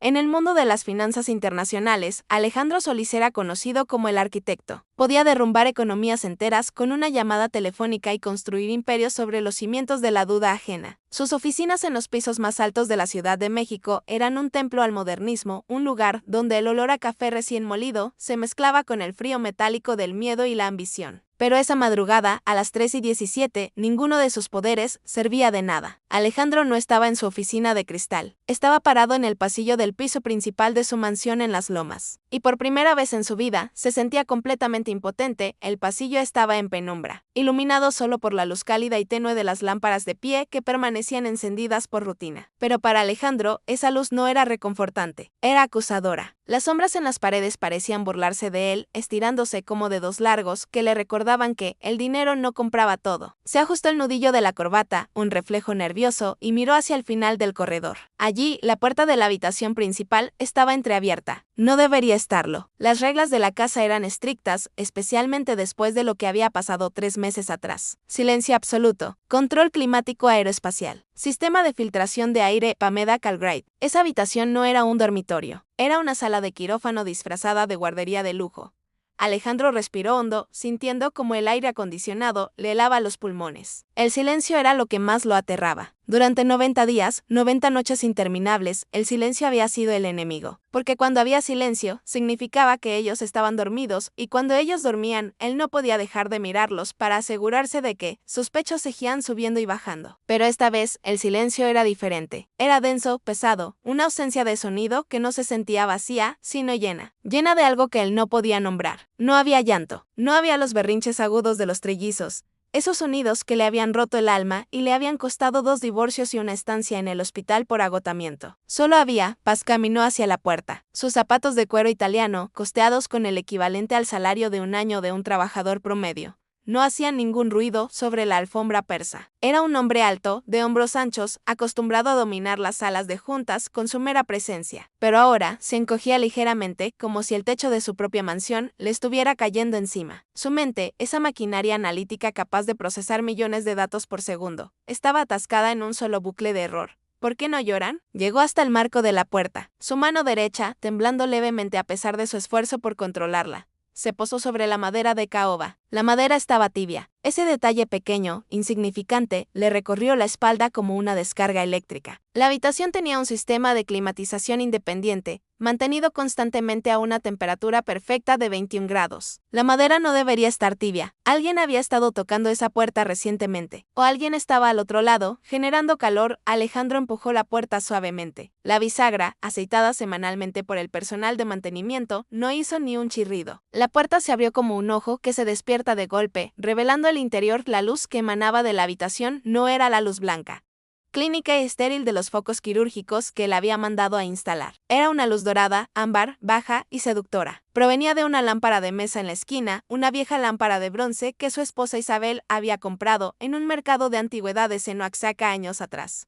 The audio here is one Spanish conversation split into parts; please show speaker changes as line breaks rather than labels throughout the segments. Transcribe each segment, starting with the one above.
En el mundo de las finanzas internacionales, Alejandro Solís era conocido como el arquitecto. Podía derrumbar economías enteras con una llamada telefónica y construir imperios sobre los cimientos de la duda ajena. Sus oficinas en los pisos más altos de la Ciudad de México eran un templo al modernismo, un lugar donde el olor a café recién molido se mezclaba con el frío metálico del miedo y la ambición. Pero esa madrugada, a las 3:17, ninguno de sus poderes servía de nada. Alejandro no estaba en su oficina de cristal. Estaba parado en el pasillo del piso principal de su mansión en Las Lomas. Y por primera vez en su vida, se sentía completamente impotente. El pasillo estaba en penumbra, iluminado solo por la luz cálida y tenue de las lámparas de pie que permanecían encendidas por rutina. Pero para Alejandro, esa luz no era reconfortante, era acusadora. Las sombras en las paredes parecían burlarse de él, estirándose como dedos largos que le recordaban que el dinero no compraba todo. Se ajustó el nudillo de la corbata, un reflejo nervioso, y miró hacia el final del corredor. Allí, la puerta de la habitación principal estaba entreabierta. No debería estarlo. Las reglas de la casa eran estrictas, especialmente después de lo que había pasado 3 meses atrás. Silencio absoluto. Control climático aeroespacial. Sistema de filtración de aire Pameda Calgrade. Esa habitación no era un dormitorio. Era una sala de quirófano disfrazada de guardería de lujo. Alejandro respiró hondo, sintiendo como el aire acondicionado le helaba los pulmones. El silencio era lo que más lo aterraba. Durante 90 días, 90 noches interminables, el silencio había sido el enemigo. Porque cuando había silencio, significaba que ellos estaban dormidos, y cuando ellos dormían, él no podía dejar de mirarlos para asegurarse de que sus pechos seguían subiendo y bajando. Pero esta vez, el silencio era diferente. Era denso, pesado, una ausencia de sonido que no se sentía vacía, sino llena. Llena de algo que él no podía nombrar. No había llanto. No había los berrinches agudos de los trillizos. Esos sonidos que le habían roto el alma y le habían costado 2 divorcios y una estancia en el hospital por agotamiento. Solo había paz. Caminó hacia la puerta. Sus zapatos de cuero italiano, costeados con el equivalente al salario de un año de un trabajador promedio, no hacían ningún ruido sobre la alfombra persa. Era un hombre alto, de hombros anchos, acostumbrado a dominar las salas de juntas con su mera presencia. Pero ahora se encogía ligeramente, como si el techo de su propia mansión le estuviera cayendo encima. Su mente, esa maquinaria analítica capaz de procesar millones de datos por segundo, estaba atascada en un solo bucle de error. ¿Por qué no lloran? Llegó hasta el marco de la puerta. Su mano derecha, temblando levemente a pesar de su esfuerzo por controlarla, se posó sobre la madera de caoba. La madera estaba tibia. Ese detalle pequeño, insignificante, le recorrió la espalda como una descarga eléctrica. La habitación tenía un sistema de climatización independiente, mantenido constantemente a una temperatura perfecta de 21 grados. La madera no debería estar tibia. Alguien había estado tocando esa puerta recientemente. O alguien estaba al otro lado, generando calor. Alejandro empujó la puerta suavemente. La bisagra, aceitada semanalmente por el personal de mantenimiento, no hizo ni un chirrido. La puerta se abrió como un ojo que se despierta de golpe, revelando el interior. La luz que emanaba de la habitación no era la luz blanca, clínica y estéril de los focos quirúrgicos que él había mandado a instalar. Era una luz dorada, ámbar, baja y seductora. Provenía de una lámpara de mesa en la esquina, una vieja lámpara de bronce que su esposa Isabel había comprado en un mercado de antigüedades en Oaxaca años atrás,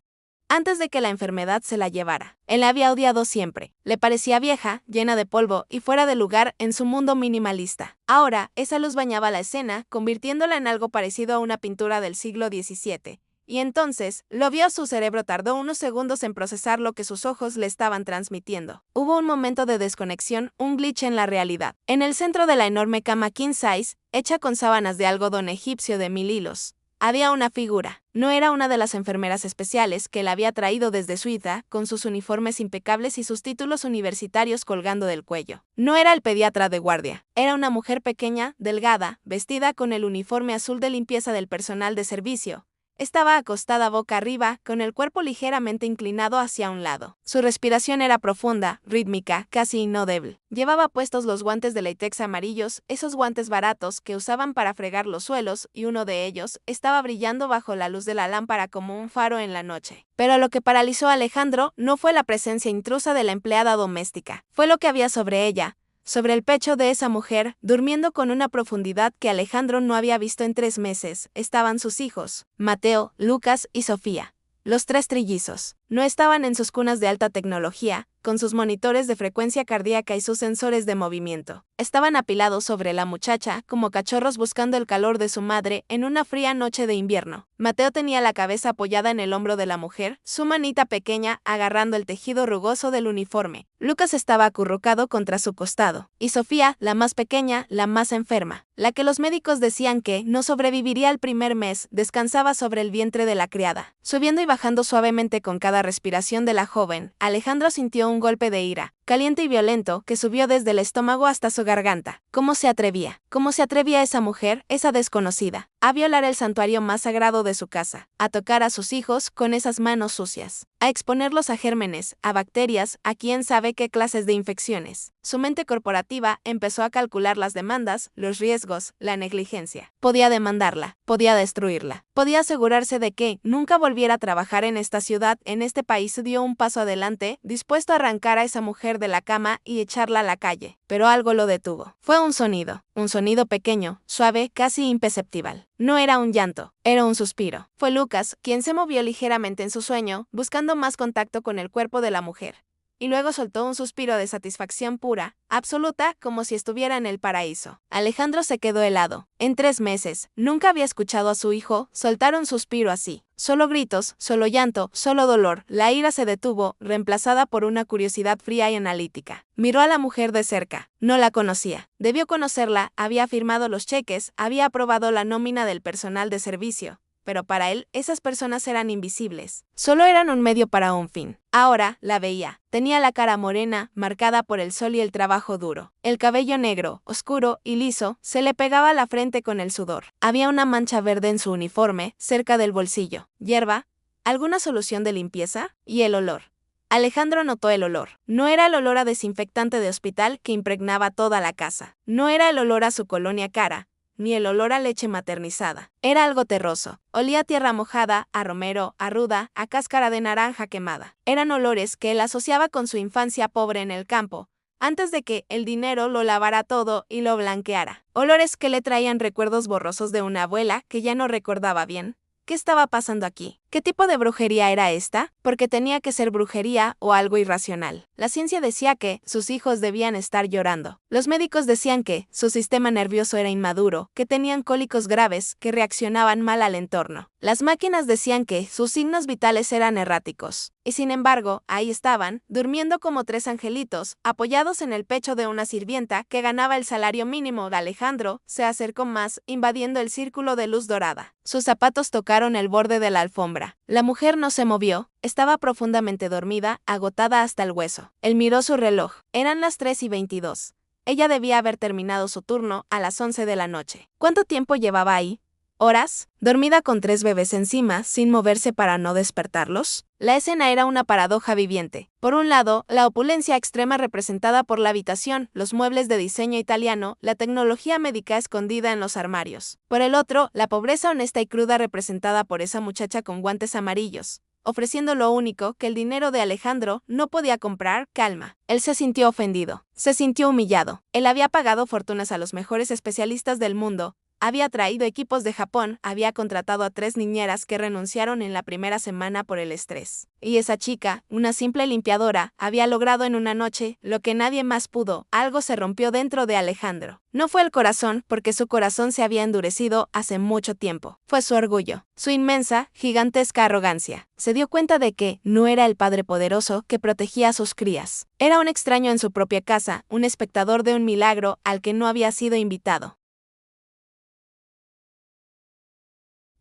antes de que la enfermedad se la llevara. Él la había odiado siempre. Le parecía vieja, llena de polvo y fuera de lugar en su mundo minimalista. Ahora, esa luz bañaba la escena, convirtiéndola en algo parecido a una pintura del siglo XVII. Y entonces, lo vio. Su cerebro tardó unos segundos en procesar lo que sus ojos le estaban transmitiendo. Hubo un momento de desconexión, un glitch en la realidad. En el centro de la enorme cama king size, hecha con sábanas de algodón egipcio de 1000 hilos, había una figura. No era una de las enfermeras especiales que la había traído desde Suiza, con sus uniformes impecables y sus títulos universitarios colgando del cuello. No era el pediatra de guardia. Era una mujer pequeña, delgada, vestida con el uniforme azul de limpieza del personal de servicio. Estaba acostada boca arriba, con el cuerpo ligeramente inclinado hacia un lado. Su respiración era profunda, rítmica, casi inaudible. Llevaba puestos los guantes de látex amarillos, esos guantes baratos que usaban para fregar los suelos, y uno de ellos estaba brillando bajo la luz de la lámpara como un faro en la noche. Pero lo que paralizó a Alejandro no fue la presencia intrusa de la empleada doméstica, fue lo que había sobre ella. Sobre el pecho de esa mujer, durmiendo con una profundidad que Alejandro no había visto en 3 meses, estaban sus hijos, Mateo, Lucas y Sofía. Los 3 trillizos. No estaban en sus cunas de alta tecnología, con sus monitores de frecuencia cardíaca y sus sensores de movimiento. Estaban apilados sobre la muchacha, como cachorros buscando el calor de su madre en una fría noche de invierno. Mateo tenía la cabeza apoyada en el hombro de la mujer, su manita pequeña agarrando el tejido rugoso del uniforme. Lucas estaba acurrucado contra su costado, y Sofía, la más pequeña, la más enferma, la que los médicos decían que no sobreviviría el primer mes, descansaba sobre el vientre de la criada. Subiendo y bajando suavemente con cada respiración de la joven, Alejandro sintió un golpe de ira, caliente y violento, que subió desde el estómago hasta su garganta. ¿Cómo se atrevía? ¿Cómo se atrevía esa mujer, esa desconocida, a violar el santuario más sagrado de su casa, a tocar a sus hijos con esas manos sucias, a exponerlos a gérmenes, a bacterias, a quién sabe qué clases de infecciones? Su mente corporativa empezó a calcular las demandas, los riesgos, la negligencia. Podía demandarla, podía destruirla, podía asegurarse de que nunca volviera a trabajar en esta ciudad, en este país. Dio un paso adelante, dispuesto a arrancar a esa mujer de la cama y echarla a la calle. Pero algo lo detuvo. Fue un sonido pequeño, suave, casi imperceptible. No era un llanto, era un suspiro. Fue Lucas quien se movió ligeramente en su sueño, buscando más contacto con el cuerpo de la mujer. Y luego soltó un suspiro de satisfacción pura, absoluta, como si estuviera en el paraíso. Alejandro se quedó helado. En 3 meses, nunca había escuchado a su hijo soltar un suspiro así. Solo gritos, solo llanto, solo dolor. La ira se detuvo, reemplazada por una curiosidad fría y analítica. Miró a la mujer de cerca. No la conocía. Debió conocerla, había firmado los cheques, había aprobado la nómina del personal de servicio. Pero para él, esas personas eran invisibles. Solo eran un medio para un fin. Ahora, la veía. Tenía la cara morena, marcada por el sol y el trabajo duro. El cabello negro, oscuro y liso, se le pegaba a la frente con el sudor. Había una mancha verde en su uniforme, cerca del bolsillo. ¿Hierba? ¿Alguna solución de limpieza? Y el olor. Alejandro notó el olor. No era el olor a desinfectante de hospital que impregnaba toda la casa. No era el olor a su colonia cara, ni el olor a leche maternizada. Era algo terroso. Olía a tierra mojada, a romero, a ruda, a cáscara de naranja quemada. Eran olores que él asociaba con su infancia pobre en el campo, antes de que el dinero lo lavara todo y lo blanqueara. Olores que le traían recuerdos borrosos de una abuela que ya no recordaba bien. ¿Qué estaba pasando aquí? ¿Qué tipo de brujería era esta? Porque tenía que ser brujería o algo irracional. La ciencia decía que sus hijos debían estar llorando. Los médicos decían que su sistema nervioso era inmaduro, que tenían cólicos graves, que reaccionaban mal al entorno. Las máquinas decían que sus signos vitales eran erráticos. Y sin embargo, ahí estaban, durmiendo como 3 angelitos, apoyados en el pecho de una sirvienta que ganaba el salario mínimo. Alejandro se acercó más, invadiendo el círculo de luz dorada. Sus zapatos tocaron el borde de la alfombra. La mujer no se movió, estaba profundamente dormida, agotada hasta el hueso. Él miró su reloj, eran las 3:22. Ella debía haber terminado su turno a las 11 de la noche. ¿Cuánto tiempo llevaba ahí? ¿Horas? ¿Dormida con 3 bebés encima, sin moverse para no despertarlos? La escena era una paradoja viviente. Por un lado, la opulencia extrema representada por la habitación, los muebles de diseño italiano, la tecnología médica escondida en los armarios. Por el otro, la pobreza honesta y cruda representada por esa muchacha con guantes amarillos, ofreciendo lo único que el dinero de Alejandro no podía comprar: calma. Él se sintió ofendido, se sintió humillado. Él había pagado fortunas a los mejores especialistas del mundo, había traído equipos de Japón, había contratado a 3 niñeras que renunciaron en la primera semana por el estrés. Y esa chica, una simple limpiadora, había logrado en una noche lo que nadie más pudo. Algo se rompió dentro de Alejandro. No fue el corazón, porque su corazón se había endurecido hace mucho tiempo. Fue su orgullo, su inmensa, gigantesca arrogancia. Se dio cuenta de que no era el padre poderoso que protegía a sus crías. Era un extraño en su propia casa, un espectador de un milagro al que no había sido invitado.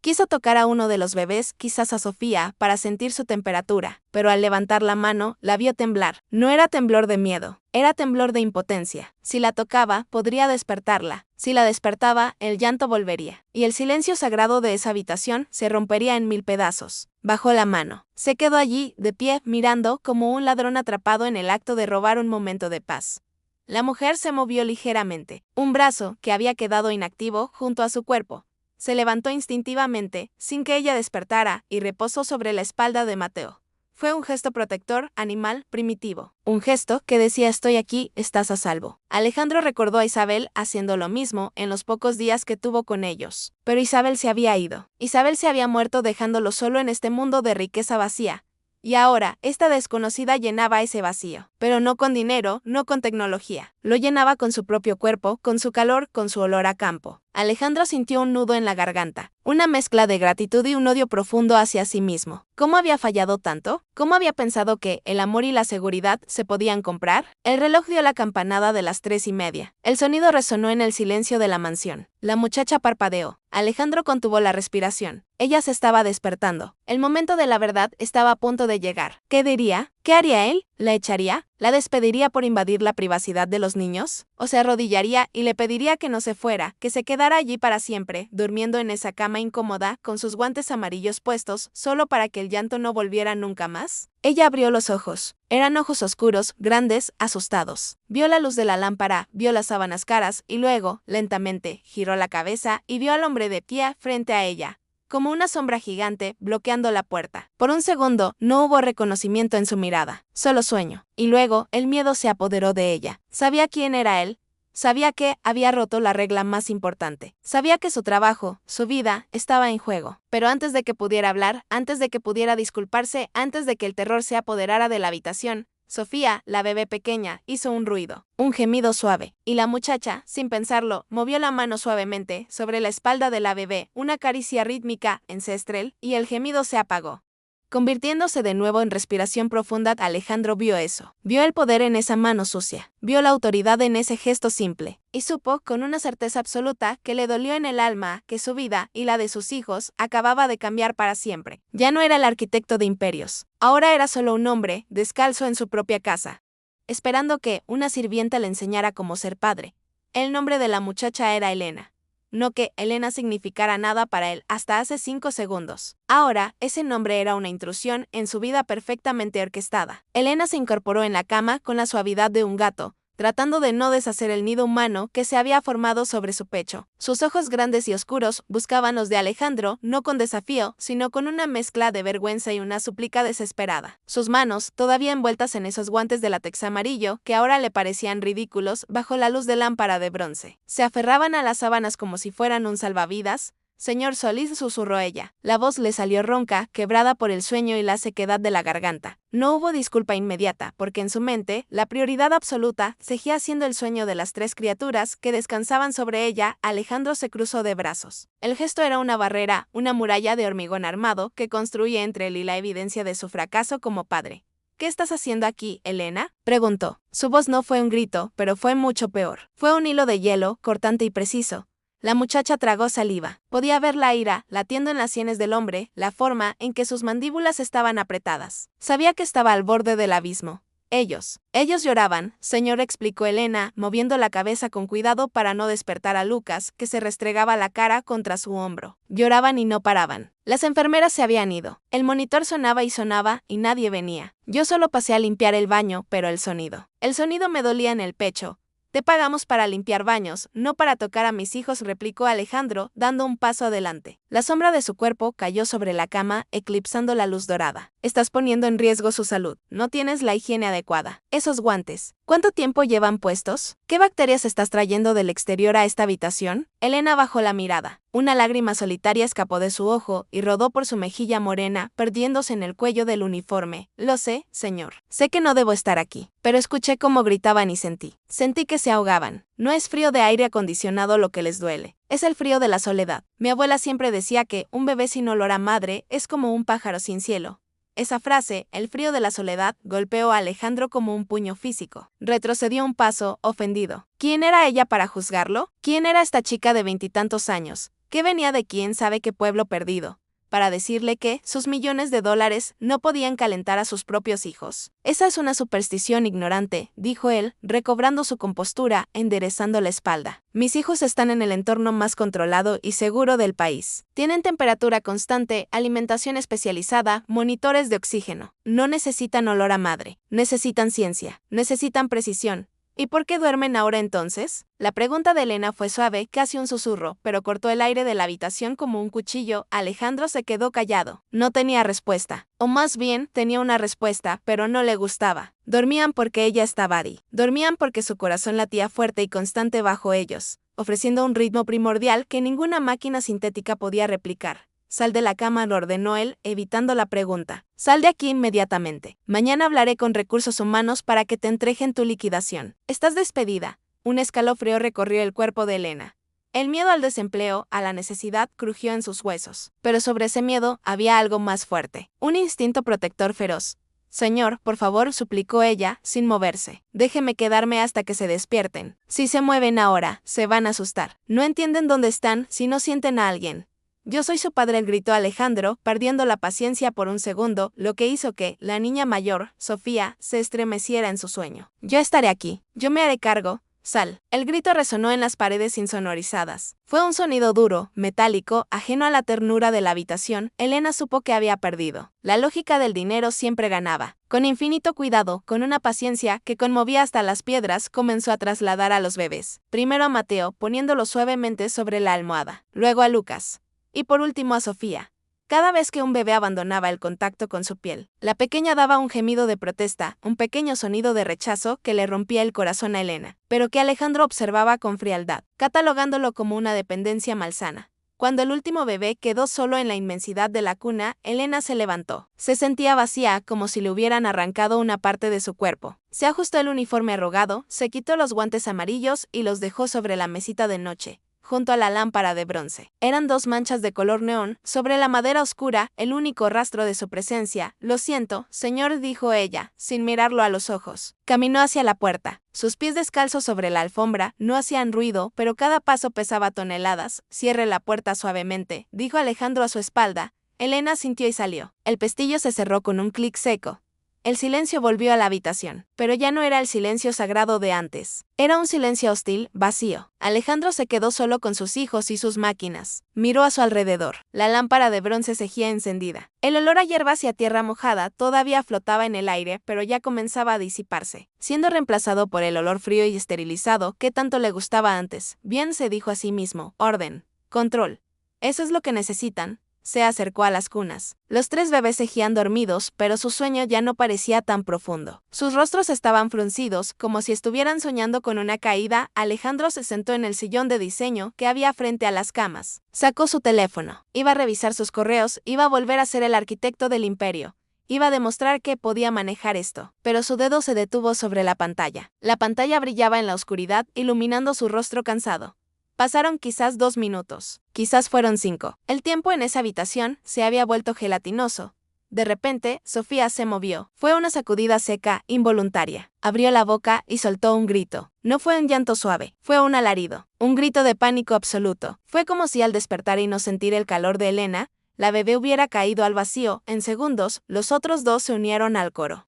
Quiso tocar a uno de los bebés, quizás a Sofía, para sentir su temperatura, pero al levantar la mano, la vio temblar. No era temblor de miedo, era temblor de impotencia. Si la tocaba, podría despertarla. Si la despertaba, el llanto volvería, y el silencio sagrado de esa habitación se rompería en 1000 pedazos. Bajó la mano. Se quedó allí, de pie, mirando, como un ladrón atrapado en el acto de robar un momento de paz. La mujer se movió ligeramente. Un brazo, que había quedado inactivo, junto a su cuerpo, se levantó instintivamente, sin que ella despertara, y reposó sobre la espalda de Mateo. Fue un gesto protector, animal, primitivo. Un gesto que decía: estoy aquí, estás a salvo. Alejandro recordó a Isabel haciendo lo mismo en los pocos días que tuvo con ellos. Pero Isabel se había ido. Isabel se había muerto dejándolo solo en este mundo de riqueza vacía. y ahora esta desconocida llenaba ese vacío. Pero no con dinero, no con tecnología. Lo llenaba con su propio cuerpo, con su calor, con su olor a campo. Alejandro sintió un nudo en la garganta, una mezcla de gratitud y un odio profundo hacia sí mismo. ¿Cómo había fallado tanto? ¿Cómo había pensado que el amor y la seguridad se podían comprar? El reloj dio la campanada de las 3:30. El sonido resonó en el silencio de la mansión. La muchacha parpadeó. Alejandro contuvo la respiración. Ella se estaba despertando. El momento de la verdad estaba a punto de llegar. ¿Qué diría? ¿Qué haría él? ¿La echaría? ¿La despediría por invadir la privacidad de los niños? ¿O se arrodillaría y le pediría que no se fuera, que se quedara allí para siempre, durmiendo en esa cama incómoda, con sus guantes amarillos puestos, solo para que el llanto no volviera nunca más? Ella abrió los ojos. Eran ojos oscuros, grandes, asustados. Vio la luz de la lámpara, vio las sábanas caras y luego, lentamente, giró la cabeza y vio al hombre de pie frente a ella, como una sombra gigante, bloqueando la puerta. Por un segundo, no hubo reconocimiento en su mirada, solo sueño. Y luego, el miedo se apoderó de ella. Sabía quién era él. Sabía que había roto la regla más importante. Sabía que su trabajo, su vida, estaba en juego. Pero antes de que pudiera hablar, antes de que pudiera disculparse, antes de que el terror se apoderara de la habitación, Sofía, la bebé pequeña, hizo un ruido, un gemido suave, y la muchacha, sin pensarlo, movió la mano suavemente sobre la espalda de la bebé, una caricia rítmica, ancestral, y el gemido se apagó. Convirtiéndose de nuevo en respiración profunda, Alejandro vio eso. Vio el poder en esa mano sucia. Vio la autoridad en ese gesto simple. Y supo, con una certeza absoluta, que le dolió en el alma, que su vida, y la de sus hijos, acababa de cambiar para siempre. Ya no era el arquitecto de imperios. Ahora era solo un hombre, descalzo en su propia casa, esperando que una sirvienta le enseñara cómo ser padre. El nombre de la muchacha era Elena. No que Elena significara nada para él hasta hace 5 segundos. Ahora, ese nombre era una intrusión en su vida perfectamente orquestada. Elena se incorporó en la cama con la suavidad de un gato, tratando de no deshacer el nido humano que se había formado sobre su pecho. Sus ojos grandes y oscuros buscaban los de Alejandro, no con desafío, sino con una mezcla de vergüenza y una súplica desesperada. Sus manos, todavía envueltas en esos guantes de látex amarillo, que ahora le parecían ridículos bajo la luz de lámpara de bronce, se aferraban a las sábanas como si fueran un salvavidas. «Señor Solís», susurró ella. La voz le salió ronca, quebrada por el sueño y la sequedad de la garganta. No hubo disculpa inmediata, porque en su mente, la prioridad absoluta seguía siendo el sueño de las 3 criaturas que descansaban sobre ella. Alejandro se cruzó de brazos. El gesto era una barrera, una muralla de hormigón armado que construye entre él y la evidencia de su fracaso como padre. «¿Qué estás haciendo aquí, Elena?», preguntó. Su voz no fue un grito, pero fue mucho peor. Fue un hilo de hielo, cortante y preciso. La muchacha tragó saliva. Podía ver la ira latiendo en las sienes del hombre, la forma en que sus mandíbulas estaban apretadas. Sabía que estaba al borde del abismo. Ellos lloraban, señor, explicó Elena, moviendo la cabeza con cuidado para no despertar a Lucas, que se restregaba la cara contra su hombro. Lloraban y no paraban. Las enfermeras se habían ido. El monitor sonaba y nadie venía. Yo solo pasé a limpiar el baño, pero el sonido me dolía en el pecho. «Te pagamos para limpiar baños, no para tocar a mis hijos», replicó Alejandro, dando un paso adelante. La sombra de su cuerpo cayó sobre la cama, eclipsando la luz dorada. «Estás poniendo en riesgo su salud. No tienes la higiene adecuada. Esos guantes, ¿cuánto tiempo llevan puestos? ¿Qué bacterias estás trayendo del exterior a esta habitación?». Elena bajó la mirada. Una lágrima solitaria escapó de su ojo y rodó por su mejilla morena, perdiéndose en el cuello del uniforme. «Lo sé, señor. Sé que no debo estar aquí, pero escuché cómo gritaban y sentí que se ahogaban. No es frío de aire acondicionado lo que les duele. Es el frío de la soledad. Mi abuela siempre decía que un bebé sin olor a madre es como un pájaro sin cielo». Esa frase, el frío de la soledad, golpeó a Alejandro como un puño físico. Retrocedió un paso, ofendido. ¿Quién era ella para juzgarlo? ¿Quién era esta chica de 20 y tantos años? ¿Qué venía de quién sabe qué pueblo perdido? Para decirle que sus millones de dólares no podían calentar a sus propios hijos. «Esa es una superstición ignorante», dijo él, recobrando su compostura, enderezando la espalda. «Mis hijos están en el entorno más controlado y seguro del país. Tienen temperatura constante, alimentación especializada, monitores de oxígeno. No necesitan olor a madre. Necesitan ciencia. Necesitan precisión. ¿Y por qué duermen ahora entonces?». La pregunta de Elena fue suave, casi un susurro, pero cortó el aire de la habitación como un cuchillo. Alejandro se quedó callado. No tenía respuesta. O más bien, tenía una respuesta, pero no le gustaba. Dormían porque ella estaba ahí. Dormían porque su corazón latía fuerte y constante bajo ellos, ofreciendo un ritmo primordial que ninguna máquina sintética podía replicar. sal de la cama, lo ordenó él, evitando la pregunta. Sal de aquí inmediatamente. Mañana hablaré con recursos humanos para que te entreguen tu liquidación. Estás despedida. Un escalofrío recorrió el cuerpo de Elena. El miedo al desempleo, a la necesidad, crujió en sus huesos. Pero sobre ese miedo había algo más fuerte. Un instinto protector feroz. Señor, por favor, suplicó ella, sin moverse. Déjeme quedarme hasta que se despierten. Si se mueven ahora, se van a asustar. No entienden dónde están si no sienten a alguien. Yo soy su padre, gritó Alejandro, perdiendo la paciencia por un segundo, lo que hizo que la niña mayor, Sofía, se estremeciera en su sueño. Yo estaré aquí. Yo me haré cargo. Sal. El grito resonó en las paredes insonorizadas. Fue un sonido duro, metálico, ajeno a la ternura de la habitación. Elena supo que había perdido. La lógica del dinero siempre ganaba. Con infinito cuidado, con una paciencia que conmovía hasta las piedras, comenzó a trasladar a los bebés. Primero a Mateo, poniéndolo suavemente sobre la almohada. Luego a Lucas. Y por último a Sofía. Cada vez que un bebé abandonaba el contacto con su piel, la pequeña daba un gemido de protesta, un pequeño sonido de rechazo que le rompía el corazón a Elena, pero que Alejandro observaba con frialdad, catalogándolo como una dependencia malsana. Cuando el último bebé quedó solo en la inmensidad de la cuna, Elena se levantó. Se sentía vacía, como si le hubieran arrancado una parte de su cuerpo. Se ajustó el uniforme arrugado, se quitó los guantes amarillos y los dejó sobre la mesita de noche, junto a la lámpara de bronce. Eran 2 manchas de color neón, sobre la madera oscura, el único rastro de su presencia. Lo siento, señor, dijo ella, sin mirarlo a los ojos. Caminó hacia la puerta. Sus pies descalzos sobre la alfombra no hacían ruido, pero cada paso pesaba toneladas. Cierre la puerta suavemente, dijo Alejandro a su espalda. Elena sintió y salió. El pestillo se cerró con un clic seco. El silencio volvió a la habitación, pero ya no era el silencio sagrado de antes. Era un silencio hostil, vacío. Alejandro se quedó solo con sus hijos y sus máquinas. Miró a su alrededor. La lámpara de bronce seguía encendida. El olor a hierbas y a tierra mojada todavía flotaba en el aire, pero ya comenzaba a disiparse, siendo reemplazado por el olor frío y esterilizado que tanto le gustaba antes. Bien, se dijo a sí mismo. Orden. Control. Eso es lo que necesitan. Se acercó a las cunas. Los 3 bebés seguían dormidos, pero su sueño ya no parecía tan profundo. Sus rostros estaban fruncidos, como si estuvieran soñando con una caída. Alejandro se sentó en el sillón de diseño que había frente a las camas. Sacó su teléfono. Iba a revisar sus correos, iba a volver a ser el arquitecto del imperio. Iba a demostrar que podía manejar esto, pero su dedo se detuvo sobre la pantalla. La pantalla brillaba en la oscuridad, iluminando su rostro cansado. Pasaron quizás 2 minutos, quizás fueron 5. El tiempo en esa habitación se había vuelto gelatinoso. De repente, Sofía se movió. Fue una sacudida seca, involuntaria. Abrió la boca y soltó un grito. No fue un llanto suave, fue un alarido, un grito de pánico absoluto. Fue como si al despertar y no sentir el calor de Elena, la bebé hubiera caído al vacío. En segundos, los otros 2 se unieron al coro.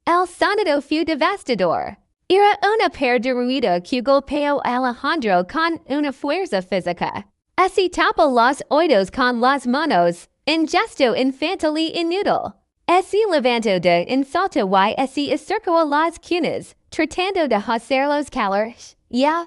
El sonido fue devastador. Era una perdida que golpeó a Alejandro con una fuerza física. Así tapó los oídos con las manos, un gesto infantil y inútil. Así levantó de un salto y así acercó a las cunas, tratando de hacerlos calar. Ya,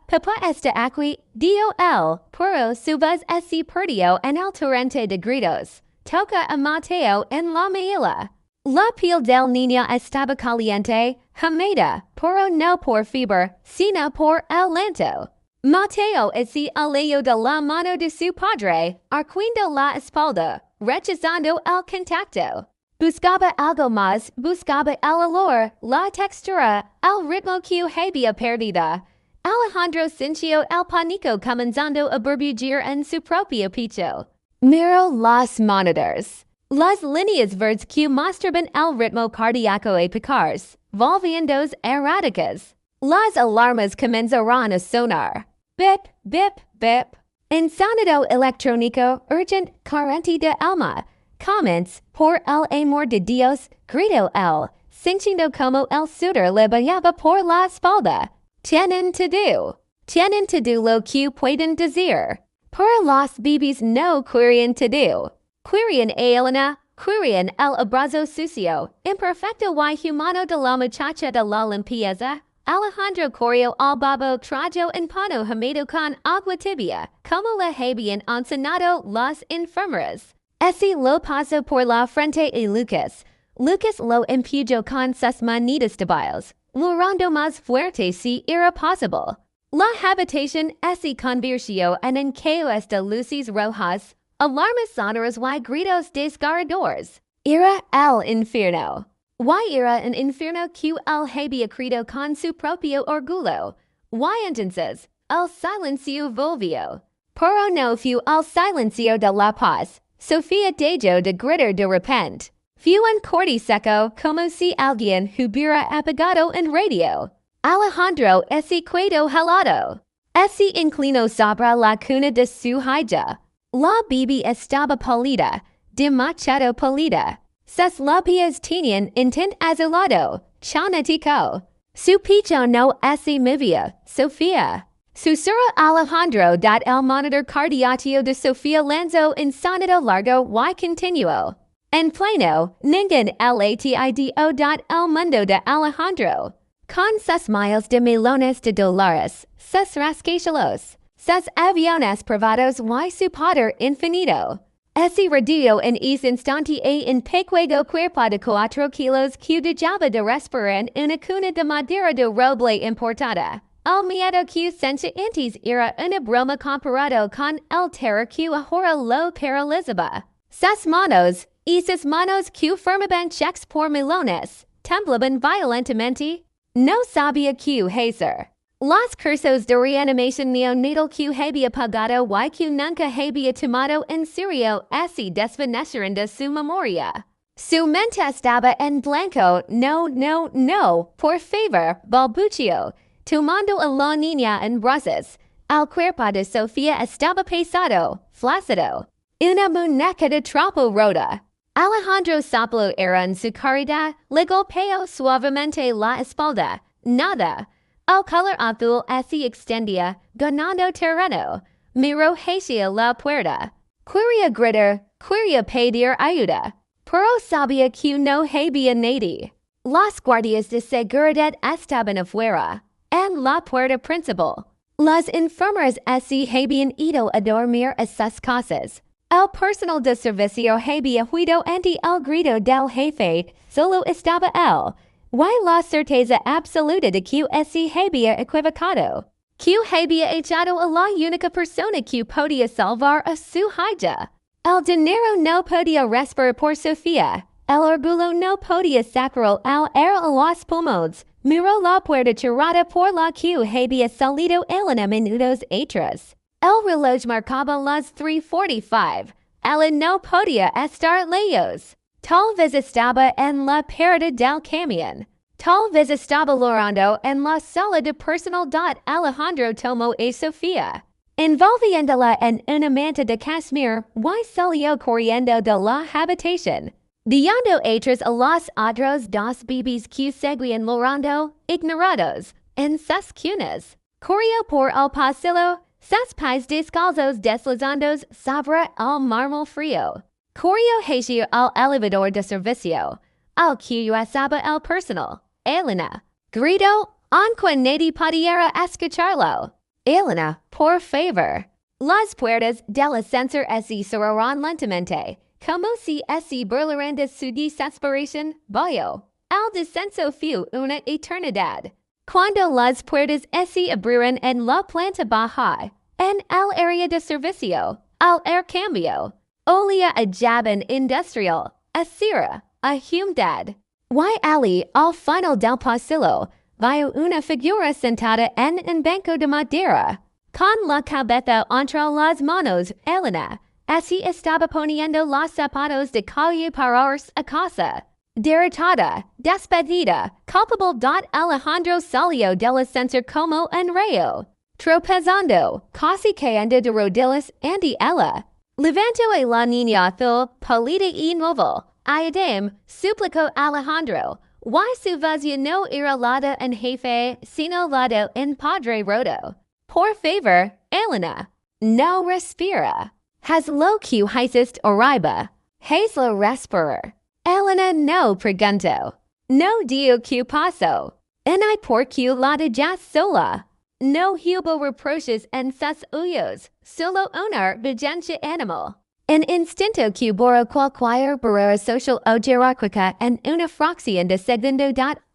papá está aquí, dio él, pero su voz así perdió en el torrente de gritos. Toca a Mateo en la mejilla. La piel del niño estaba caliente, húmeda, pero no por fiebre, sino por el llanto. Mateo así alejó de la mano de su padre, arqueando la espalda, rechazando el contacto. Buscaba algo más, buscaba el olor, la textura, el ritmo que había perdido. Alejandro sintió el pánico comenzando a burbugir en su propio pecho. Miró los monitors. Las líneas verdes que mostraban el ritmo cardíaco eficaz, volviéndose erráticas. Las alarmas comenzaron a sonar. Bip, bip, bip. Un sonido electrónico urgent carente de alma. Comments, por el amor de Dios, gritó él, sintiendo como el sudor le bañaba por la espalda. Tienen todo lo que pueden decir. Pero los bebés no querían todo. Querían a Elena, querían el abrazo sucio, imperfecto y humano de la muchacha de la limpieza. Alejandro corrió al babo, trajo un pano húmedo con agua tibia, como le habían enseñado las enfermeras. Así lo pasó por la frente y Lucas. Lucas lo empujó con sus manitas débiles, logrando más fuerte si era posible. La habitación ese convirtió en encaos de luces rojas, alarmas sonoras y gritos desgarradores. Era el infierno. Y era un infierno que él había creado con su propio orgullo. Y entonces, el silencio volvió. Pero no fue el silencio de la paz. Sofía dejó de gritar de repente. Fue un corte seco como si alguien hubiera apagado un radio. Alejandro ese quedó helado. Ese inclinó sobre la cuna de su hija. La bibi estaba pálida, demasiado pálida. Sus labios tenían un tinte azulado, chanatico. Su pecho no se movía, Sofía. Susurra Alejandro dat el monitor cardiaco de Sofía lanzó un sonido largo y continuo. En pleno, ningún latido dat el mundo de Alejandro. Con sus miles de millones de dólares, sus rascacielos, sus aviones privados y su poder infinito. Ese radio en ese instante en pequeño cuerpo de 4 kilos que dejaba de respirar en una cuna de madera de roble importada. El miedo que sentía antes era una broma comparado con el terror que ahora lo paralizaba. Sus manos que firmaban cheques por millones, temblaban violentamente. No sabía qué hacer. Los cursos de reanimación neonatal que había pagado y que nunca había tomado en serio se desvanecieron de su memoria. Su mente estaba en blanco. No, por favor, balbuceó, tomando a la niña en brazos. El cuerpo de Sofía estaba pesado, flácido. Una muñeca de trapo rota. Alejandro sopló aire en su carita, le golpeó suavemente la espalda. Nada. El color azul se extendía, ganando terreno. Miró hacia la puerta. Quería gritar, quería pedir ayuda. Pero sabía que no había nadie. Los guardias de seguridad estaban afuera, en la puerta principal. Las enfermeras se habían ido a dormir a sus casas. El personal de servicio había huido ante el grito del jefe, solo estaba él. Y la certeza absoluta de que se había equivocado. Que había echado a la única persona que podía salvar a su hija. El dinero no podía respirar por Sofía. El orgullo no podía sacar al aire a los pulmones. Miró la puerta cerrada por la que había salido Elena minutos atrás. El reloj marcaba las 3:45. Ella no podía estar lejos. Tal vez estaba en la parada del camión. Tal vez estaba llorando en la sala de personal. Alejandro tomó a Sofía, envolviéndola en una manta de casimir y salió corriendo de la habitación, dejando atrás a los otros dos bebés que seguían llorando, ignorados, en sus cunas. Corrió por el pasillo, sus pies descalzos deslizando sobre el mármol frío. Corrió hacia el elevador de servicio, al que estaba el personal. Elena, gritó, aunque nadie pudiera escucharlo. Elena, por favor. Las puertas del ascensor se cerraron lentamente, como si se burlaran de su desesperación. Vaya, el descenso fue una eternidad. Cuando las puertas se abrieron en la planta baja, en el área de servicio, al air cambio, olía a jabón industrial, a cera, a humedad. Y allí, al final del pasillo, vio una figura sentada en un banco de madera, con la cabeza entre las manos. Elena, se estaba poniendo los zapatos de calle para irse a casa. Derrotada, despedida, culpable. Alejandro salió del ascensor como un rayo, tropezando, casi cayendo de rodillas ante ella. Levantó a la niña azul, pálida y nueva. Ayudem, suplicó Alejandro. Y su voz no era la de un jefe, sino la de un padre roto. Por favor, Elena, no respira. Has lo que hiciste arriba. Hazlo respirar. Elena no preguntó. No dio que pasó. En I por que la de ya sola. No hubo reproches en sus ojos, solo una vigencia animal. En instinto que borró cualquier barrera social o jerárquica en una fracción de segundo.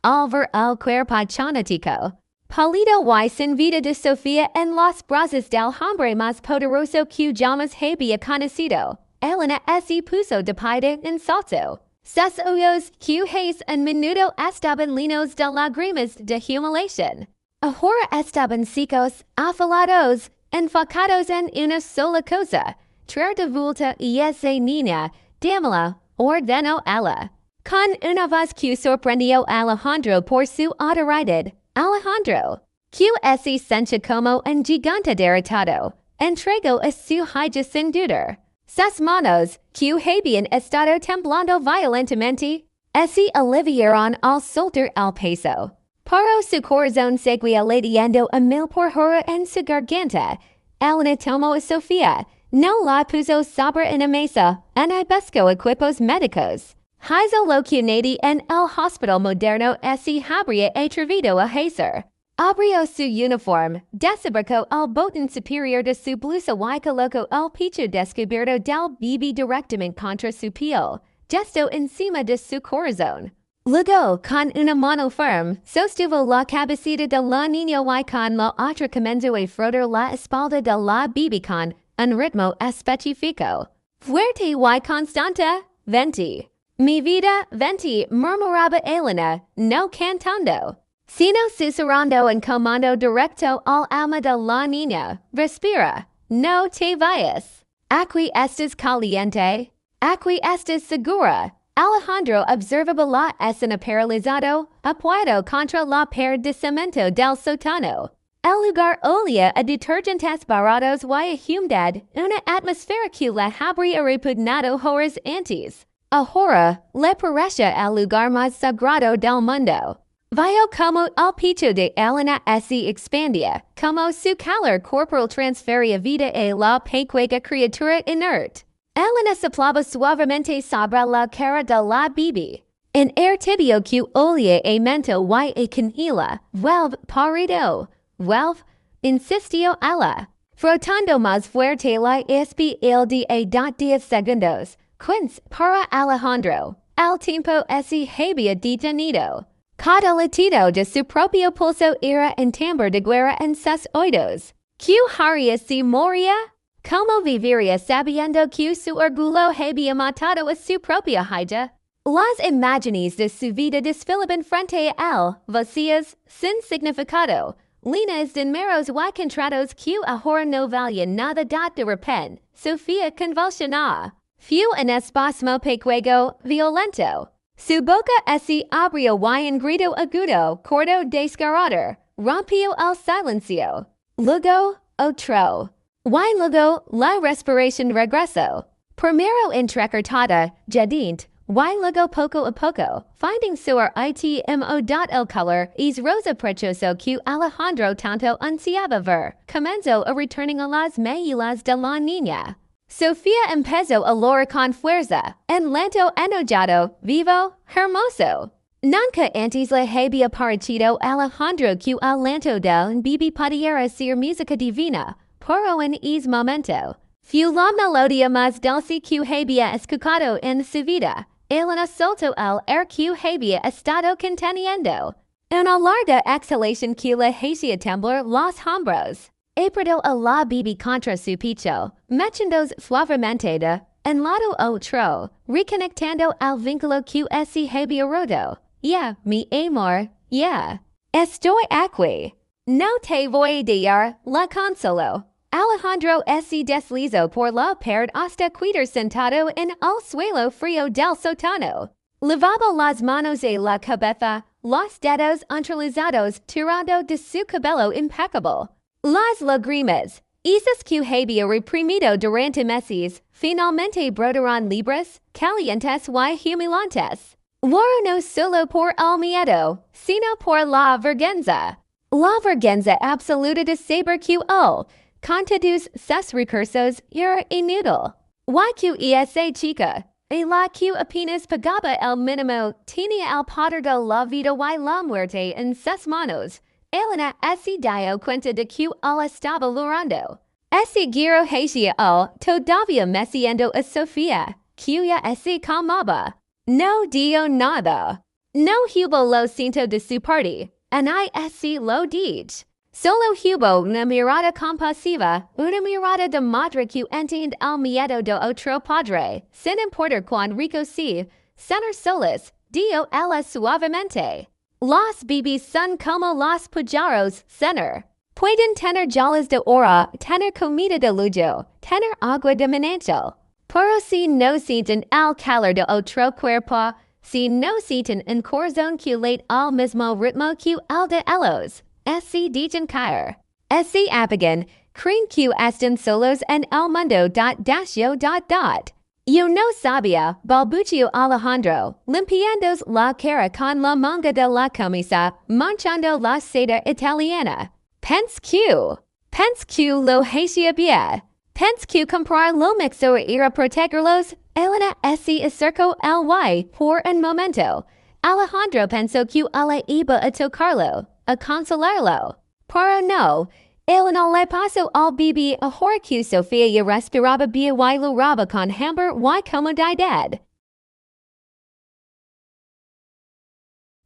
Al ver el cuerpo chanatico, Palito y sin vida de Sofía en los brazos del hombre más poderoso que jamás había conocido. Elena se puso de pie en salto. Sus ojos que hace un minuto estaban llenos de lágrimas de humiliación. Ahora estaban secos, afilados, enfocados en una sola cosa. Traer de vuelta esa niña, dámela, ordenó ella. Con una voz que sorprendió a Alejandro por su autoridad. Alejandro, que sente como un gigante derrotado, entregó a su hija sin dudar. Sus manos, que habían estado temblando violentamente, se aliviaron al soltar el peso. Pero su corazón seguía latiendo a mil por hora en su garganta. Elena tomó a Sofía, no la puso sobre una mesa, y buscó equipos médicos. Hizo lo que nadie en el hospital moderno se habría atrevido a hacer. Abrió su uniforme, desabrocó el botón superior de su blusa y colocó el pecho descubierto del bebé directamente contra su piel, gesto encima de su corazón. Luego, con una mano firme, sostuvo la cabecita de la niña y con la otra comenzó a frotar la espalda de la bebé con un ritmo específico. Fuerte y constante, 20. Mi vida, 20, murmuraba Elena, no cantando, sino susurrando en comando directo al alma de la niña. Respira, no te vayas. Aquí estás caliente. Aquí estás segura. Alejandro observaba la escena paralizado, apoyado contra la pared de cemento del sótano. El lugar olía a detergentes baratos y a humedad, una atmósfera que le habría repugnado horas antes. Ahora le parecía el lugar más sagrado del mundo. Vio como el pecho de Elena se expandía, como su calor corporal transfería vida a la pequeña criatura inerte. Elena soplaba suavemente sobre la cara de la bebé. En air tibio que olía a mento y a canela. Vuelve, parido. Vuelve, insistió ella, frotando más fuerte la espalda a 10 segundos. Quince para Alejandro. El tiempo se había detenido. Cada latido de su propio pulso era un tambor de guerra en sus oídos. ¿Quién haría si moría? ¿Cómo viviría sabiendo que su orgullo había matado a su propia hija? Las imágenes de su vida desfilaban frente a él, vacías, sin significado, líneas de meros y contratos que ahora no valían nada de repente. Sofía convulsionó. Fue un espasmo pequeño, violento. Su boca se abrió y un grito agudo, corto desgarrador, rompió el silencio. Luego, otro. Y luego, la respiración regresó. Primero entrecortada, jadint, y luego poco a poco, finding sur itmo. El color es rosa prechoso que Alejandro tanto ansiaba ver, comenzó a returning a las mejillas de la niña. Sofía empezó a llorar con fuerza, en lento enojado, vivo, hermoso. Nunca antes le había parecido Alejandro que el lento del bebé pudiera ser música divina, pero en ese momento, fue la melodia más dulce que había escuchado en su vida. Elena soltó el air que había estado conteniendo. Una larga exhalación que le hacía temblar los hombros. Apretó a la bebé contra su pecho, mechando suavemente de un lado a otro, reconectando el vínculo que se había roto. Ya, mi amor, ya. Estoy aquí. No te voy a dar la consolo. Alejandro se deslizó por la pared hasta quedar sentado en el suelo frío del sótano. Levaba las manos a la cabeza, los dedos entrelazados tirando de su cabello impecable. Las lágrimas, esas que había reprimido durante meses, finalmente brotaron libres, calientes y humilantes. Ahora no solo por el miedo, sino por la vergüenza. La vergüenza absoluta de saber que él, con todos sus recursos, era inútil. Y que esa chica, y la que apenas pagaba el mínimo, tenía el poder de la vida y la muerte en sus manos. Elena se dio cuenta de que él estaba llorando. Ese giro hacía él todavía meciendo a Sofía, que ella se calmaba. No dio nada. No hubo lo siento de su parte. NISC lo dij. Solo hubo una mirada compasiva, una mirada de madre que entiende el miedo de otro padre, sin importar cuán rico sea, cenar solas, dio ella suavemente. Los bebés son como los pajaros, cenar. Pueden tener jalas de oro, tener comida de lujo, tener agua de manantial. Pero si no sienten el calor de otro cuerpo, si no sienten un corazón que late al mismo ritmo que el de ellos, si dijen caer. Si apagan, creen que están solos en el mundo. Yo no sabía, balbuceó Alejandro, limpiándose la cara con la manga de la camisa, manchando la seda italiana. Pense que lo hacía bien. Pense que comprar lo mejor era protegerlos. Elena se acercó al y por un momento. Alejandro pensó que ella iba a tocarlo, a consolarlo. Pero no, Elena le pasó al bebé ahora que Sofía ya respiraba bien y lo raba con hambre y comodidad.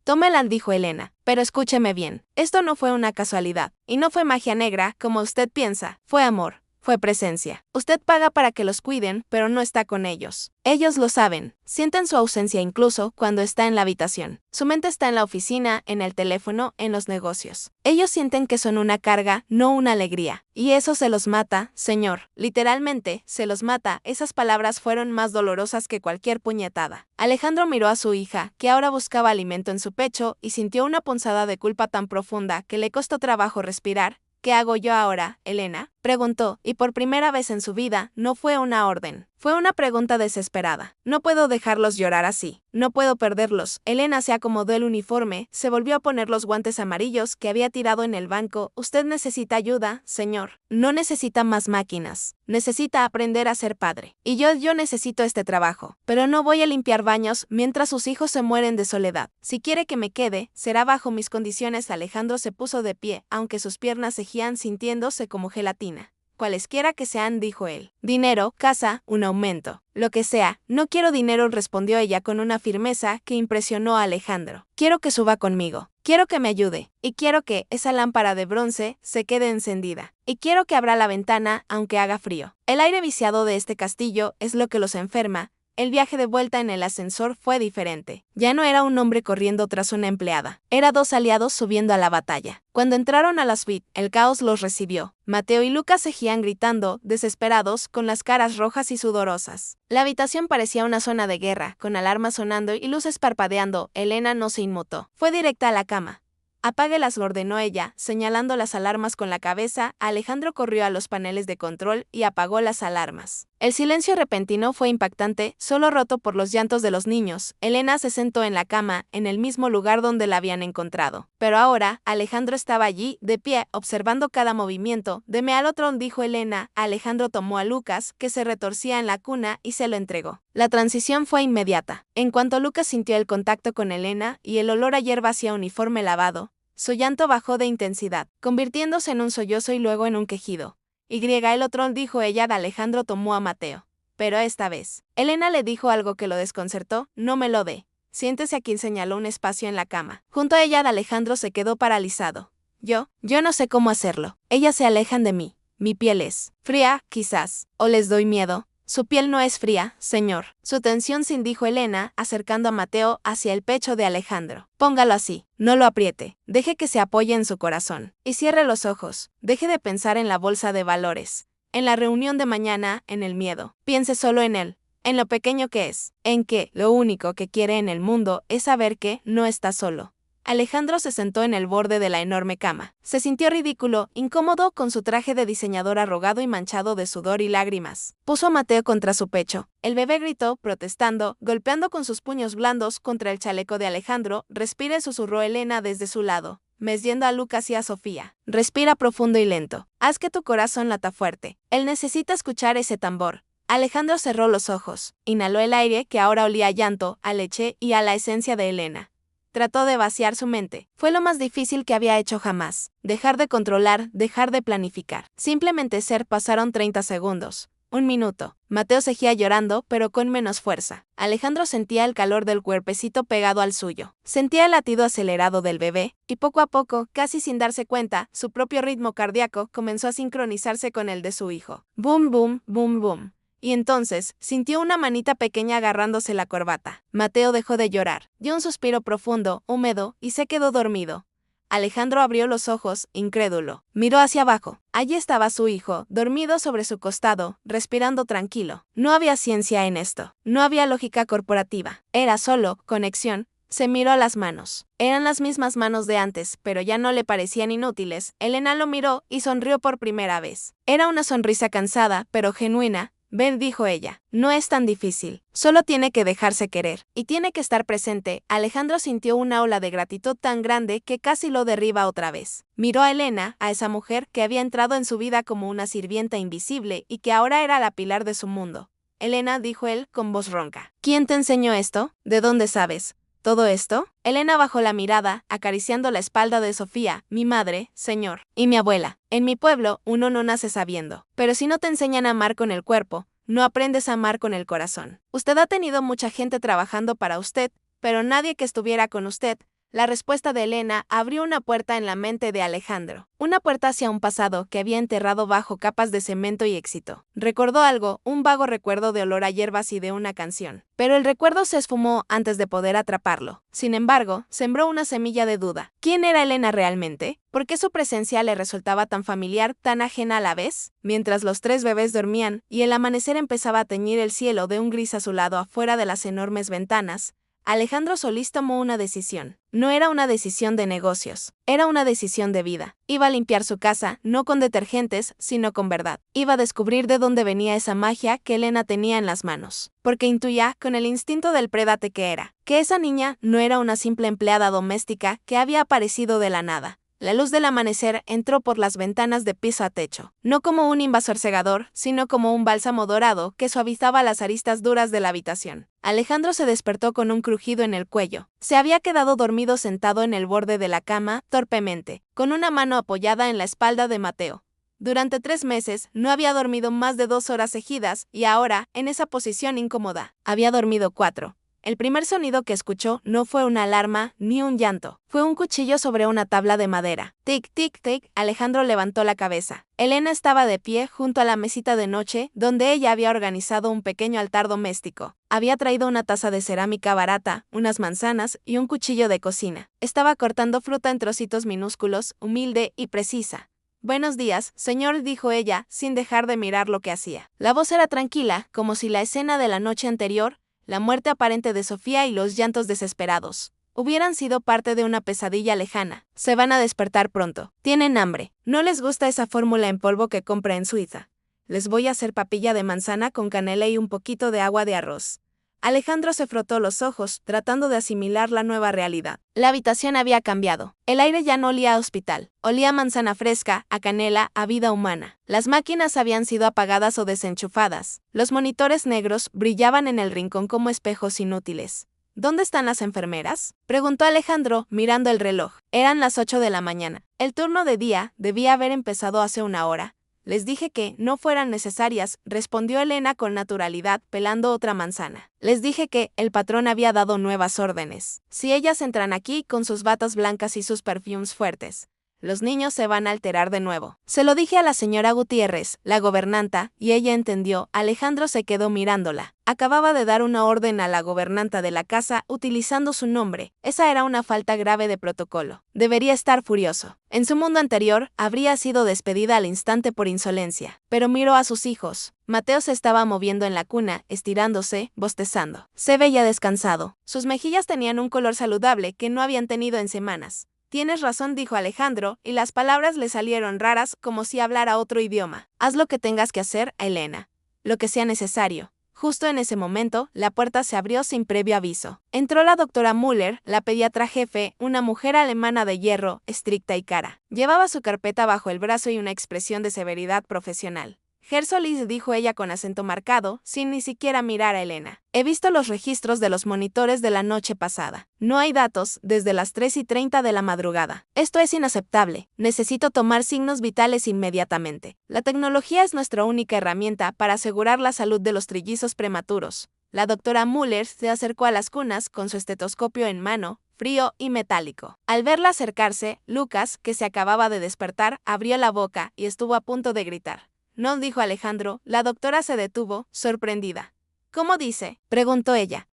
Tómela, dijo Elena, pero escúcheme bien, esto no fue una casualidad, y no fue magia negra, como usted piensa, fue amor. Fue presencia. Usted paga para que los cuiden, pero no está con ellos. Ellos lo saben. Sienten su ausencia incluso cuando está en la habitación. Su mente está en la oficina, en el teléfono, en los negocios. Ellos sienten que son una carga, no una alegría. Y eso se los mata, señor. Literalmente, se los mata. Esas palabras fueron más dolorosas que cualquier puñetada. Alejandro miró a su hija, que ahora buscaba alimento en su pecho, y sintió una punzada de culpa tan profunda que le costó trabajo respirar. ¿Qué hago yo ahora, Elena?, preguntó, y por primera vez en su vida no fue una orden. Fue una pregunta desesperada. No puedo dejarlos llorar así. No puedo perderlos. Elena se acomodó el uniforme, se volvió a poner los guantes amarillos que había tirado en el banco. Usted necesita ayuda, señor. No necesita más máquinas. Necesita aprender a ser padre. Y yo necesito este trabajo. Pero no voy a limpiar baños mientras sus hijos se mueren de soledad. Si quiere que me quede, será bajo mis condiciones. Alejandro se puso de pie, aunque sus piernas seguían sintiéndose como gelatina. Cualesquiera que sean, dijo él. Dinero, casa, un aumento. Lo que sea, no quiero dinero, respondió ella con una firmeza que impresionó a Alejandro. Quiero que suba conmigo. Quiero que me ayude. Y quiero que esa lámpara de bronce se quede encendida. Y quiero que abra la ventana, aunque haga frío. El aire viciado de este castillo es lo que los enferma. El viaje de vuelta en el ascensor fue diferente. Ya no era un hombre corriendo tras una empleada. Era dos aliados subiendo a la batalla. Cuando entraron a la suite, el caos los recibió. Mateo y Lucas seguían gritando, desesperados, con las caras rojas y sudorosas. La habitación parecía una zona de guerra, con alarmas sonando y luces parpadeando. Elena no se inmutó. Fue directa a la cama. Apáguelas, lo ordenó ella, señalando las alarmas con la cabeza. Alejandro corrió a los paneles de control y apagó las alarmas. El silencio repentino fue impactante, solo roto por los llantos de los niños. Elena se sentó en la cama, en el mismo lugar donde la habían encontrado. Pero ahora, Alejandro estaba allí, de pie, observando cada movimiento. Deme al otro, dijo Elena. Alejandro tomó a Lucas, que se retorcía en la cuna, y se lo entregó. La transición fue inmediata. En cuanto Lucas sintió el contacto con Elena y el olor a hierba hacia uniforme lavado, su llanto bajó de intensidad, convirtiéndose en un sollozo y luego en un quejido. El otro, dijo ella. Alejandro tomó a Mateo. Pero esta vez, Elena le dijo algo que lo desconcertó. No me lo dé. Siéntese aquí, señaló un espacio en la cama. Junto a ella, Alejandro se quedó paralizado. Yo no sé cómo hacerlo. Ellas se alejan de mí. Mi piel es fría, quizás. ¿O les doy miedo? Su piel no es fría, señor. Su tensión sin, dijo Elena, acercando a Mateo hacia el pecho de Alejandro. Póngalo así, no lo apriete, deje que se apoye en su corazón. Y cierre los ojos, deje de pensar en la bolsa de valores, en la reunión de mañana, en el miedo. Piense solo en él, en lo pequeño que es, en que lo único que quiere en el mundo es saber que no está solo. Alejandro se sentó en el borde de la enorme cama. Se sintió ridículo, incómodo, con su traje de diseñador arrugado y manchado de sudor y lágrimas. Puso a Mateo contra su pecho. El bebé gritó, protestando, golpeando con sus puños blandos contra el chaleco de Alejandro. Respire, susurró Elena desde su lado, meciendo a Lucas y a Sofía. Respira profundo y lento. Haz que tu corazón lata fuerte. Él necesita escuchar ese tambor. Alejandro cerró los ojos. Inhaló el aire que ahora olía a llanto, a leche y a la esencia de Elena. Trató de vaciar su mente. Fue lo más difícil que había hecho jamás. Dejar de controlar, dejar de planificar. Simplemente ser. Pasaron 30 segundos. Un minuto. Mateo seguía llorando, pero con menos fuerza. Alejandro sentía el calor del cuerpecito pegado al suyo. Sentía el latido acelerado del bebé, y poco a poco, casi sin darse cuenta, su propio ritmo cardíaco comenzó a sincronizarse con el de su hijo. Boom, boom, boom, boom. Y entonces, sintió una manita pequeña agarrándose la corbata. Mateo dejó de llorar. Dio un suspiro profundo, húmedo, y se quedó dormido. Alejandro abrió los ojos, incrédulo. Miró hacia abajo. Allí estaba su hijo, dormido sobre su costado, respirando tranquilo. No había ciencia en esto. No había lógica corporativa. Era solo conexión. Se miró a las manos. Eran las mismas manos de antes, pero ya no le parecían inútiles. Elena lo miró y sonrió por primera vez. Era una sonrisa cansada, pero genuina. Ven, dijo ella, no es tan difícil, solo tiene que dejarse querer, y tiene que estar presente. Alejandro sintió una ola de gratitud tan grande que casi lo derriba otra vez. Miró a Elena, a esa mujer que había entrado en su vida como una sirvienta invisible y que ahora era la pilar de su mundo. Elena, dijo él con voz ronca. ¿Quién te enseñó esto? ¿De dónde sabes todo esto? Elena bajó la mirada, acariciando la espalda de Sofía, mi madre, señor, y mi abuela. En mi pueblo, uno no nace sabiendo. Pero si no te enseñan a amar con el cuerpo, no aprendes a amar con el corazón. Usted ha tenido mucha gente trabajando para usted, pero nadie que estuviera con usted. La respuesta de Elena abrió una puerta en la mente de Alejandro. Una puerta hacia un pasado que había enterrado bajo capas de cemento y éxito. Recordó algo, un vago recuerdo de olor a hierbas y de una canción. Pero el recuerdo se esfumó antes de poder atraparlo. Sin embargo, sembró una semilla de duda. ¿Quién era Elena realmente? ¿Por qué su presencia le resultaba tan familiar, tan ajena a la vez? Mientras los 3 bebés dormían y el amanecer empezaba a teñir el cielo de un gris azulado afuera de las enormes ventanas, Alejandro Solís tomó una decisión. No era una decisión de negocios, era una decisión de vida. Iba a limpiar su casa, no con detergentes, sino con verdad. Iba a descubrir de dónde venía esa magia que Elena tenía en las manos. Porque intuía, con el instinto del prédate que era, que esa niña no era una simple empleada doméstica que había aparecido de la nada. La luz del amanecer entró por las ventanas de piso a techo, no como un invasor cegador, sino como un bálsamo dorado que suavizaba las aristas duras de la habitación. Alejandro se despertó con un crujido en el cuello. Se había quedado dormido sentado en el borde de la cama, torpemente, con una mano apoyada en la espalda de Mateo. Durante 3 meses no había dormido más de 2 horas seguidas y ahora, en esa posición incómoda, había dormido 4. El primer sonido que escuchó no fue una alarma ni un llanto. Fue un cuchillo sobre una tabla de madera. Tic, tic, tic. Alejandro levantó la cabeza. Elena estaba de pie junto a la mesita de noche, donde ella había organizado un pequeño altar doméstico. Había traído una taza de cerámica barata, unas manzanas y un cuchillo de cocina. Estaba cortando fruta en trocitos minúsculos, humilde y precisa. Buenos días, señor, dijo ella, sin dejar de mirar lo que hacía. La voz era tranquila, como si la escena de la noche anterior, la muerte aparente de Sofía y los llantos desesperados hubieran sido parte de una pesadilla lejana. Se van a despertar pronto. Tienen hambre. ¿No les gusta esa fórmula en polvo que compra en Suiza? Les voy a hacer papilla de manzana con canela y un poquito de agua de arroz. Alejandro se frotó los ojos, tratando de asimilar la nueva realidad. La habitación había cambiado. El aire ya no olía a hospital. Olía a manzana fresca, a canela, a vida humana. Las máquinas habían sido apagadas o desenchufadas. Los monitores negros brillaban en el rincón como espejos inútiles. ¿Dónde están las enfermeras?, preguntó Alejandro, mirando el reloj. Eran las 8 de la mañana. El turno de día debía haber empezado hace una hora. Les dije que no fueran necesarias, respondió Elena con naturalidad, pelando otra manzana. Les dije que el patrón había dado nuevas órdenes. Si ellas entran aquí con sus batas blancas y sus perfumes fuertes, los niños se van a alterar de nuevo. Se lo dije a la señora Gutiérrez, la gobernanta, y ella entendió. Alejandro se quedó mirándola. Acababa de dar una orden a la gobernanta de la casa utilizando su nombre. Esa era una falta grave de protocolo. Debería estar furioso. En su mundo anterior, habría sido despedida al instante por insolencia. Pero miró a sus hijos. Mateo se estaba moviendo en la cuna, estirándose, bostezando. Se veía descansado. Sus mejillas tenían un color saludable que no habían tenido en semanas. Tienes razón, dijo Alejandro, y las palabras le salieron raras como si hablara otro idioma. Haz lo que tengas que hacer, Elena. Lo que sea necesario. Justo en ese momento, la puerta se abrió sin previo aviso. Entró la doctora Müller, la pediatra jefe, una mujer alemana de hierro, estricta y cara. Llevaba su carpeta bajo el brazo y una expresión de severidad profesional. Gersolis, dijo ella con acento marcado, sin ni siquiera mirar a Elena. He visto los registros de los monitores de la noche pasada. No hay datos desde las 3:30 de la madrugada. Esto es inaceptable. Necesito tomar signos vitales inmediatamente. La tecnología es nuestra única herramienta para asegurar la salud de los trillizos prematuros. La doctora Müller se acercó a las cunas con su estetoscopio en mano, frío y metálico. Al verla acercarse, Lucas, que se acababa de despertar, abrió la boca y estuvo a punto de gritar. No, dijo Alejandro. La doctora se detuvo, sorprendida. ¿Cómo dice?, preguntó ella.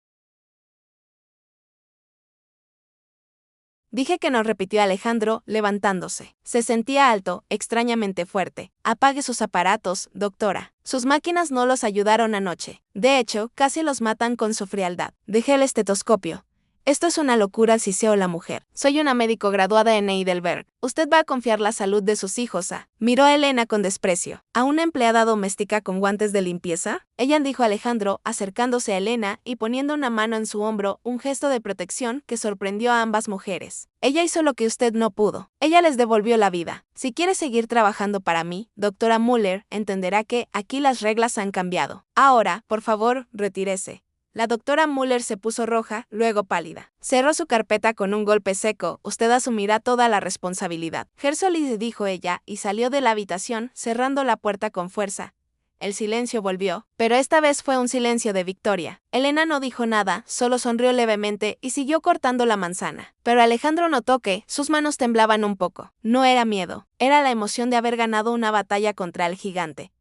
Dije que no, repitió Alejandro, levantándose. Se sentía alto, extrañamente fuerte. Apague sus aparatos, doctora. Sus máquinas no los ayudaron anoche. De hecho, casi los matan con su frialdad. Dejé el estetoscopio. Esto es una locura, siseó la mujer. Soy una médico graduada en Heidelberg. Usted va a confiar la salud de sus hijos a... Miró a Elena con desprecio. ¿A una empleada doméstica con guantes de limpieza? Ella, dijo Alejandro, acercándose a Elena y poniendo una mano en su hombro, un gesto de protección que sorprendió a ambas mujeres. Ella hizo lo que usted no pudo. Ella les devolvió la vida. Si quiere seguir trabajando para mí, doctora Müller, entenderá que aquí las reglas han cambiado. Ahora, por favor, retírese. La doctora Müller se puso roja, luego pálida. Cerró su carpeta con un golpe seco. Usted asumirá toda la responsabilidad. Gersolis, dijo ella, y salió de la habitación, cerrando la puerta con fuerza. El silencio volvió, pero esta vez fue un silencio de victoria. Elena no dijo nada, solo sonrió levemente y siguió cortando la manzana. Pero Alejandro notó que sus manos temblaban un poco. No era miedo, era la emoción de haber ganado una batalla contra el gigante.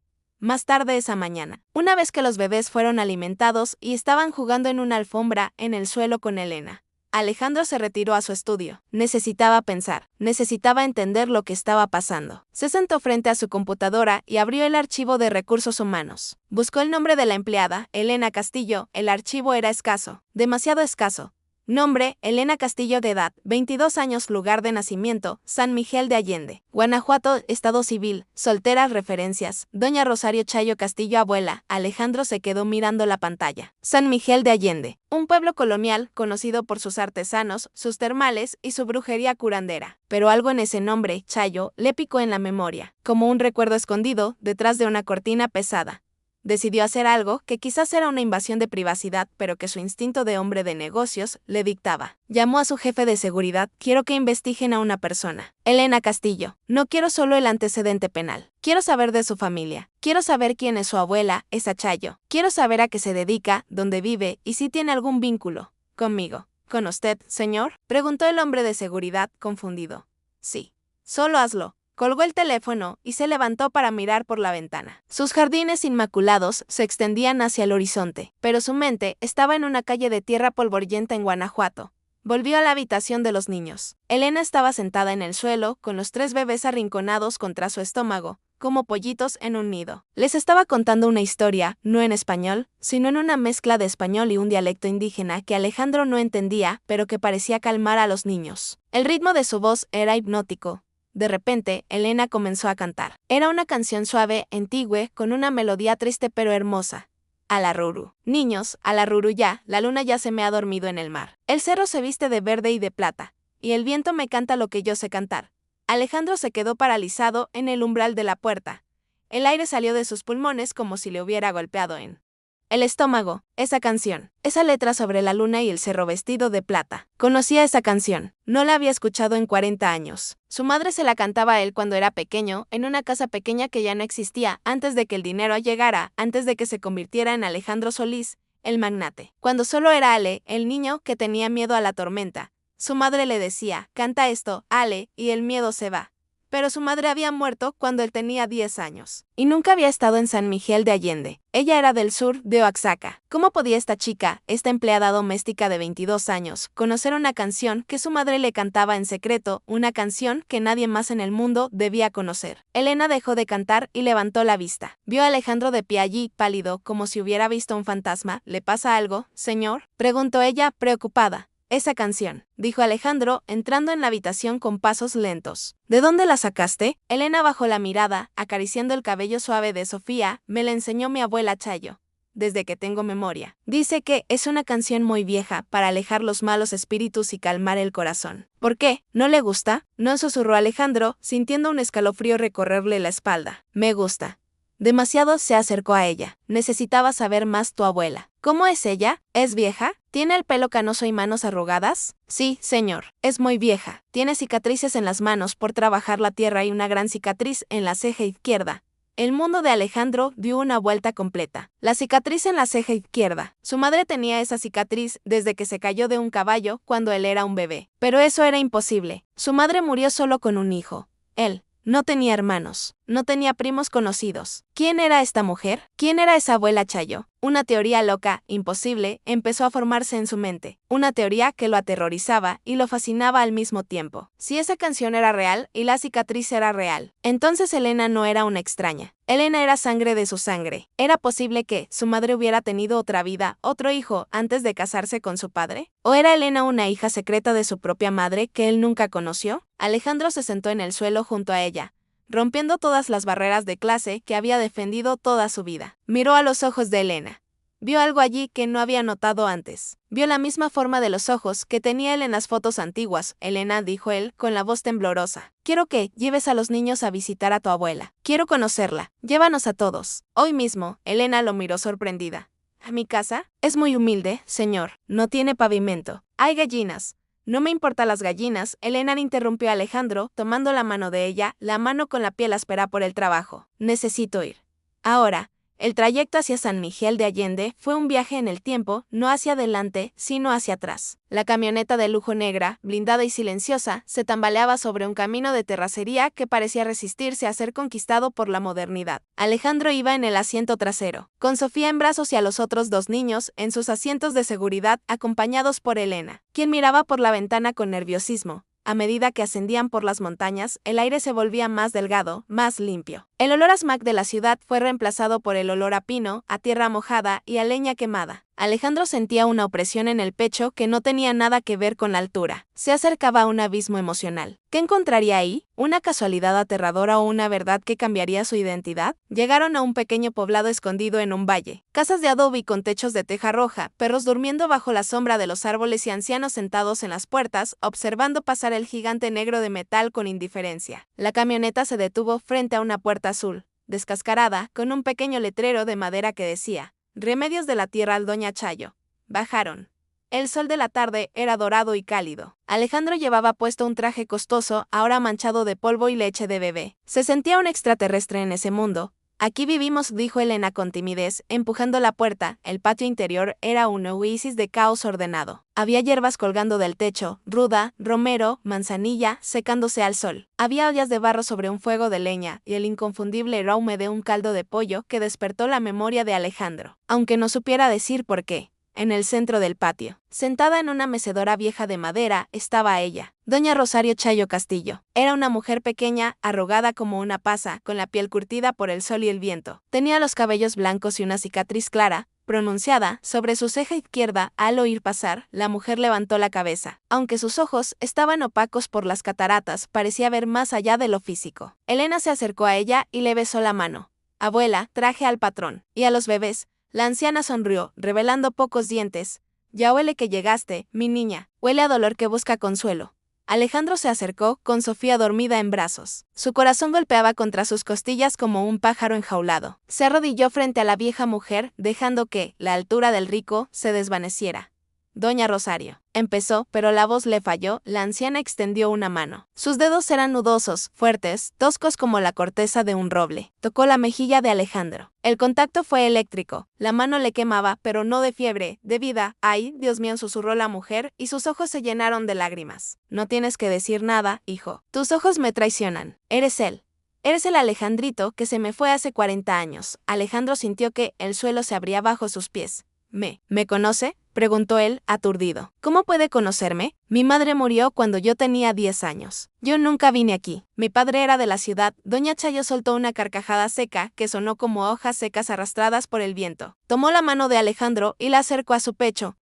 Más tarde esa mañana, una vez que los bebés fueron alimentados y estaban jugando en una alfombra en el suelo con Elena, Alejandro se retiró a su estudio. Necesitaba pensar, necesitaba entender lo que estaba pasando. Se sentó frente a su computadora y abrió el archivo de recursos humanos. Buscó el nombre de la empleada, Elena Castillo. El archivo era escaso, demasiado escaso. Nombre, Elena Castillo, de edad, 22 años, lugar de nacimiento, San Miguel de Allende, Guanajuato, estado civil, solteras, referencias, doña Rosario Chayo Castillo, abuela. Alejandro se quedó mirando la pantalla. San Miguel de Allende, un pueblo colonial conocido por sus artesanos, sus termales y su brujería curandera. Pero algo en ese nombre, Chayo, le picó en la memoria, como un recuerdo escondido detrás de una cortina pesada. Decidió hacer algo que quizás era una invasión de privacidad, pero que su instinto de hombre de negocios le dictaba. Llamó a su jefe de seguridad. Quiero que investiguen a una persona. Elena Castillo. No quiero solo el antecedente penal. Quiero saber de su familia. Quiero saber quién es su abuela, esa Chayo. Quiero saber a qué se dedica, dónde vive y si tiene algún vínculo. ¿Conmigo? ¿Con usted, señor?, preguntó el hombre de seguridad, confundido. Sí. Solo hazlo. Colgó el teléfono y se levantó para mirar por la ventana. Sus jardines inmaculados se extendían hacia el horizonte, pero su mente estaba en una calle de tierra polvorienta en Guanajuato. Volvió a la habitación de los niños. Elena estaba sentada en el suelo, con los 3 bebés arrinconados contra su estómago, como pollitos en un nido. Les estaba contando una historia, no en español, sino en una mezcla de español y un dialecto indígena que Alejandro no entendía, pero que parecía calmar a los niños. El ritmo de su voz era hipnótico. De repente, Elena comenzó a cantar. Era una canción suave, antigua, con una melodía triste pero hermosa. Alarruru. Niños, alarruru ya, la luna ya se me ha dormido en el mar. El cerro se viste de verde y de plata, y el viento me canta lo que yo sé cantar. Alejandro se quedó paralizado en el umbral de la puerta. El aire salió de sus pulmones como si le hubiera golpeado en el estómago. Esa canción, esa letra sobre la luna y el cerro vestido de plata. Conocía esa canción. No la había escuchado en 40 años. Su madre se la cantaba a él cuando era pequeño, en una casa pequeña que ya no existía, antes de que el dinero llegara, antes de que se convirtiera en Alejandro Solís, el magnate. Cuando solo era Ale, el niño que tenía miedo a la tormenta. Su madre le decía, canta esto, Ale, y el miedo se va. Pero su madre había muerto cuando él tenía 10 años. Y nunca había estado en San Miguel de Allende. Ella era del sur de Oaxaca. ¿Cómo podía esta chica, esta empleada doméstica de 22 años, conocer una canción que su madre le cantaba en secreto, una canción que nadie más en el mundo debía conocer? Elena dejó de cantar y levantó la vista. Vio a Alejandro de pie allí, pálido, como si hubiera visto un fantasma. ¿Le pasa algo, señor?, preguntó ella, preocupada. Esa canción, dijo Alejandro, entrando en la habitación con pasos lentos. ¿De dónde la sacaste? Elena bajó la mirada, acariciando el cabello suave de Sofía. Me la enseñó mi abuela Chayo. Desde que tengo memoria. Dice que es una canción muy vieja para alejar los malos espíritus y calmar el corazón. ¿Por qué? ¿No le gusta?, no, susurró Alejandro, sintiendo un escalofrío recorrerle la espalda. Me gusta. Demasiado. Se acercó a ella. Necesitaba saber más tu abuela. ¿Cómo es ella? ¿Es vieja? ¿Tiene el pelo canoso y manos arrugadas? Sí, señor. Es muy vieja. Tiene cicatrices en las manos por trabajar la tierra y una gran cicatriz en la ceja izquierda. El mundo de Alejandro dio una vuelta completa. La cicatriz en la ceja izquierda. Su madre tenía esa cicatriz desde que se cayó de un caballo cuando él era un bebé. Pero eso era imposible. Su madre murió solo con un hijo. Él. No tenía hermanos, no tenía primos conocidos. ¿Quién era esta mujer? ¿Quién era esa abuela Chayo? Una teoría loca, imposible, empezó a formarse en su mente. Una teoría que lo aterrorizaba y lo fascinaba al mismo tiempo. Si esa canción era real y la cicatriz era real, entonces Elena no era una extraña. Elena era sangre de su sangre. ¿Era posible que su madre hubiera tenido otra vida, otro hijo, antes de casarse con su padre? ¿O era Elena una hija secreta de su propia madre que él nunca conoció? Alejandro se sentó en el suelo junto a ella, rompiendo todas las barreras de clase que había defendido toda su vida. Miró a los ojos de Elena. Vio algo allí que no había notado antes. Vio la misma forma de los ojos que tenía él en las fotos antiguas. Elena, dijo él, con la voz temblorosa. Quiero que lleves a los niños a visitar a tu abuela. Quiero conocerla. Llévanos a todos. Hoy mismo. Elena lo miró sorprendida. ¿A mi casa? Es muy humilde, señor. No tiene pavimento. Hay gallinas. No me importan las gallinas. Elena interrumpió a Alejandro, tomando la mano de ella, la mano con la piel áspera por el trabajo. Necesito ir. Ahora. El trayecto hacia San Miguel de Allende fue un viaje en el tiempo, no hacia adelante, sino hacia atrás. La camioneta de lujo negra, blindada y silenciosa, se tambaleaba sobre un camino de terracería que parecía resistirse a ser conquistado por la modernidad. Alejandro iba en el asiento trasero, con Sofía en brazos y a los otros dos niños en sus asientos de seguridad, acompañados por Elena, quien miraba por la ventana con nerviosismo. A medida que ascendían por las montañas, el aire se volvía más delgado, más limpio. El olor a smog de la ciudad fue reemplazado por el olor a pino, a tierra mojada y a leña quemada. Alejandro sentía una opresión en el pecho que no tenía nada que ver con la altura. Se acercaba a un abismo emocional. ¿Qué encontraría ahí? ¿Una casualidad aterradora o una verdad que cambiaría su identidad? Llegaron a un pequeño poblado escondido en un valle. Casas de adobe con techos de teja roja, perros durmiendo bajo la sombra de los árboles y ancianos sentados en las puertas, observando pasar el gigante negro de metal con indiferencia. La camioneta se detuvo frente a una puerta azul, descascarada, con un pequeño letrero de madera que decía: Remedios de la tierra al Doña Chayo. Bajaron. El sol de la tarde era dorado y cálido. Alejandro llevaba puesto un traje costoso, ahora manchado de polvo y leche de bebé. Se sentía un extraterrestre en ese mundo. Aquí vivimos, dijo Elena con timidez, empujando la puerta. El patio interior era un oasis de caos ordenado. Había hierbas colgando del techo, ruda, romero, manzanilla, secándose al sol. Había ollas de barro sobre un fuego de leña, y el inconfundible aroma de un caldo de pollo que despertó la memoria de Alejandro, aunque no supiera decir por qué. En el centro del patio, sentada en una mecedora vieja de madera, estaba ella, doña Rosario Chayo Castillo. Era una mujer pequeña, arrugada como una pasa, con la piel curtida por el sol y el viento. Tenía los cabellos blancos y una cicatriz clara, pronunciada, sobre su ceja izquierda. Al oír pasar, la mujer levantó la cabeza. Aunque sus ojos estaban opacos por las cataratas, parecía ver más allá de lo físico. Elena se acercó a ella y le besó la mano. Abuela, traje al patrón. ¿Y a los bebés? La anciana sonrió, revelando pocos dientes. Ya huele que llegaste, mi niña. Huele a dolor que busca consuelo. Alejandro se acercó, con Sofía dormida en brazos. Su corazón golpeaba contra sus costillas como un pájaro enjaulado. Se arrodilló frente a la vieja mujer, dejando que la altura del rico se desvaneciera. Doña Rosario. Empezó, pero la voz le falló. La anciana extendió una mano. Sus dedos eran nudosos, fuertes, toscos como la corteza de un roble. Tocó la mejilla de Alejandro. El contacto fue eléctrico. La mano le quemaba, pero no de fiebre, de vida. ¡Ay, Dios mío!, susurró la mujer, y sus ojos se llenaron de lágrimas. No tienes que decir nada, hijo. Tus ojos me traicionan. Eres él. Eres el Alejandrito que se me fue hace 40 años. Alejandro sintió que el suelo se abría bajo sus pies. ¿Me conoce?, preguntó él, aturdido. ¿Cómo puede conocerme? Mi madre murió cuando yo tenía 10 años. Yo nunca vine aquí. Mi padre era de la ciudad. Doña Chayo soltó una carcajada seca que sonó como hojas secas arrastradas por el viento. Tomó la mano de Alejandro y la acercó a su pecho.